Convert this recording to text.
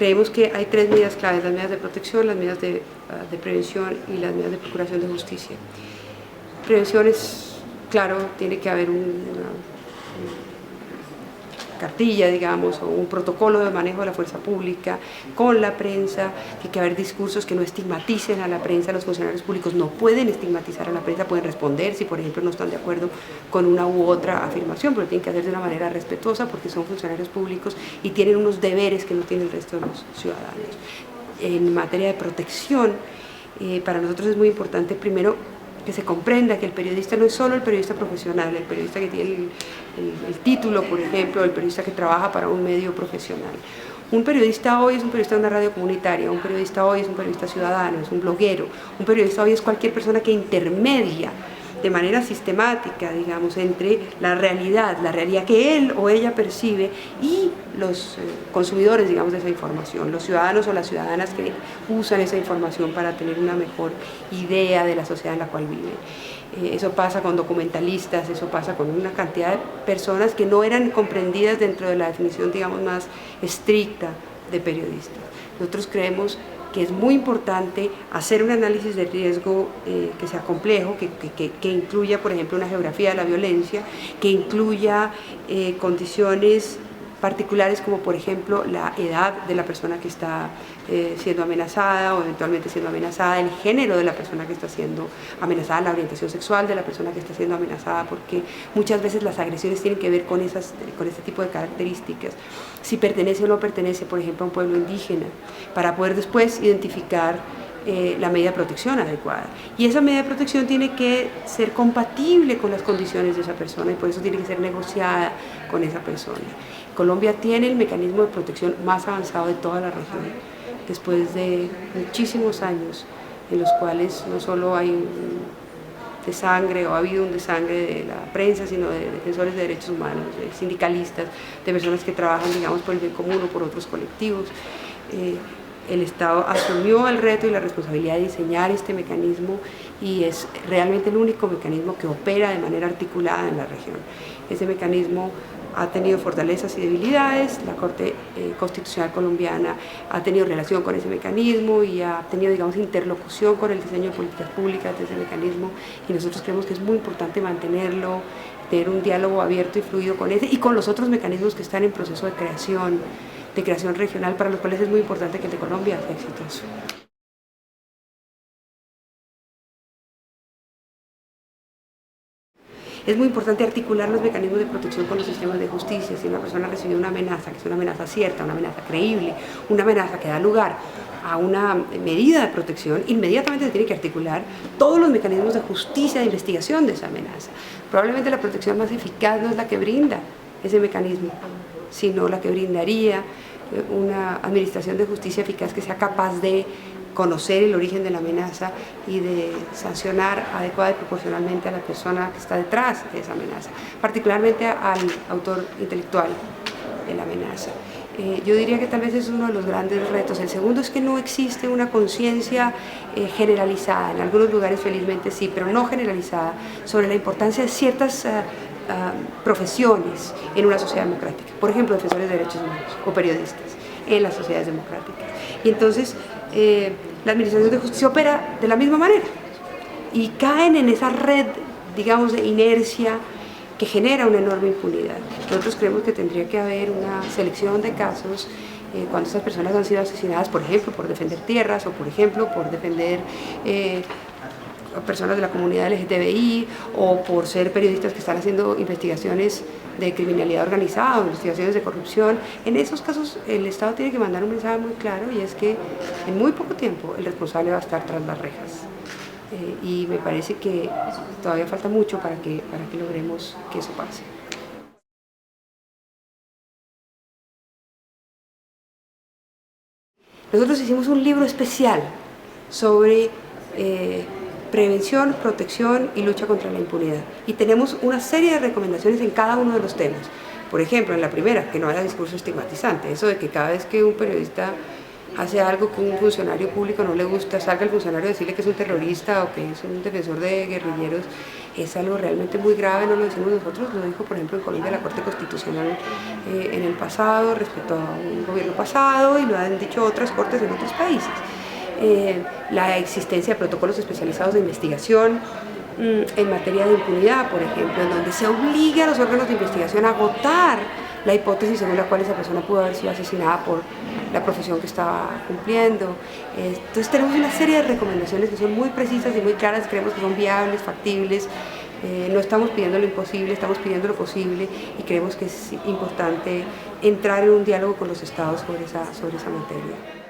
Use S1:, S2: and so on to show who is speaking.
S1: creemos que hay tres medidas claves: las medidas de protección, las medidas de prevención y las medidas de procuración de justicia. Prevención es, claro, tiene que haber una cartilla, digamos, o un protocolo de manejo de la fuerza pública con la prensa. Tiene que haber discursos que no estigmaticen a la prensa. Los funcionarios públicos no pueden estigmatizar a la prensa, pueden responder si, por ejemplo, no están de acuerdo con una u otra afirmación, pero tienen que hacer de una manera respetuosa porque son funcionarios públicos y tienen unos deberes que no tiene el resto de los ciudadanos. En materia de protección, para nosotros es muy importante, primero, que se comprenda que el periodista no es solo el periodista profesional, el periodista que tiene el título, por ejemplo, el periodista que trabaja para un medio profesional. Un periodista hoy es un periodista de una radio comunitaria, un periodista hoy es un periodista ciudadano, es un bloguero, un periodista hoy es cualquier persona que intermedia de manera sistemática, digamos, entre la realidad que él o ella percibe y los consumidores, digamos, de esa información, los ciudadanos o las ciudadanas que usan esa información para tener una mejor idea de la sociedad en la cual viven. Eso pasa con documentalistas, eso pasa con una cantidad de personas que no eran comprendidas dentro de la definición, digamos, más estricta de periodistas. Nosotros creemos que es muy importante hacer un análisis de riesgo que sea complejo, que incluya, por ejemplo, una geografía de la violencia, que incluya condiciones particulares como, por ejemplo, la edad de la persona que está siendo amenazada o eventualmente siendo amenazada, el género de la persona que está siendo amenazada, la orientación sexual de la persona que está siendo amenazada, porque muchas veces las agresiones tienen que ver con este tipo de características. Si pertenece o no pertenece, por ejemplo, a un pueblo indígena, para poder después identificar la medida de protección adecuada. Y esa medida de protección tiene que ser compatible con las condiciones de esa persona y por eso tiene que ser negociada con esa persona. Colombia tiene el mecanismo de protección más avanzado de toda la región, después de muchísimos años en los cuales no solo hay un desangre o ha habido un desangre de la prensa, sino de defensores de derechos humanos, de sindicalistas, de personas que trabajan, digamos, por el bien común o por otros colectivos. El Estado asumió el reto y la responsabilidad de diseñar este mecanismo y es realmente el único mecanismo que opera de manera articulada en la región. Ese mecanismo ha tenido fortalezas y debilidades. La Corte Constitucional colombiana ha tenido relación con ese mecanismo y ha tenido, digamos, interlocución con el diseño de políticas públicas de ese mecanismo, y nosotros creemos que es muy importante mantenerlo, tener un diálogo abierto y fluido con ese y con los otros mecanismos que están en proceso de creación regional, para los cuales es muy importante que el de Colombia sea exitoso. Es muy importante articular los mecanismos de protección con los sistemas de justicia. Si una persona recibe una amenaza, que es una amenaza cierta, una amenaza creíble, una amenaza que da lugar a una medida de protección, inmediatamente se tiene que articular todos los mecanismos de justicia de investigación de esa amenaza. Probablemente la protección más eficaz no es la que brinda ese mecanismo, sino la que brindaría una administración de justicia eficaz que sea capaz de conocer el origen de la amenaza y de sancionar adecuada y proporcionalmente a la persona que está detrás de esa amenaza, particularmente al autor intelectual de la amenaza. Yo diría que tal vez es uno de los grandes retos. El segundo es que no existe una conciencia generalizada, en algunos lugares felizmente sí, pero no generalizada, sobre la importancia de ciertas profesiones en una sociedad democrática, por ejemplo, defensores de derechos humanos o periodistas en las sociedades democráticas. Y entonces la Administración de Justicia opera de la misma manera y caen en esa red, digamos, de inercia que genera una enorme impunidad. Nosotros creemos que tendría que haber una selección de casos cuando estas personas han sido asesinadas, por ejemplo, por defender tierras o, por ejemplo, por defender a personas de la comunidad LGTBI o por ser periodistas que están haciendo investigaciones de criminalidad organizada o investigaciones de corrupción. En esos casos el Estado tiene que mandar un mensaje muy claro, y es que en muy poco tiempo el responsable va a estar tras las rejas. Y me parece que todavía falta mucho para que logremos que eso pase. Nosotros hicimos un libro especial sobre prevención, protección y lucha contra la impunidad. Y tenemos una serie de recomendaciones en cada uno de los temas. Por ejemplo, en la primera, que no haya discurso estigmatizante, eso de que cada vez que un periodista hace algo que un funcionario público no le gusta, salga el funcionario a decirle que es un terrorista o que es un defensor de guerrilleros, es algo realmente muy grave, no lo decimos nosotros, lo dijo por ejemplo en Colombia la Corte Constitucional en el pasado respecto a un gobierno pasado, y lo han dicho otras cortes en otros países. La existencia de protocolos especializados de investigación en materia de impunidad, por ejemplo, en donde se obliga a los órganos de investigación a agotar la hipótesis según la cual esa persona pudo haber sido asesinada por la profesión que estaba cumpliendo. Entonces tenemos una serie de recomendaciones que son muy precisas y muy claras, creemos que son viables, factibles. No estamos pidiendo lo imposible, estamos pidiendo lo posible, y creemos que es importante entrar en un diálogo con los estados sobre esa materia.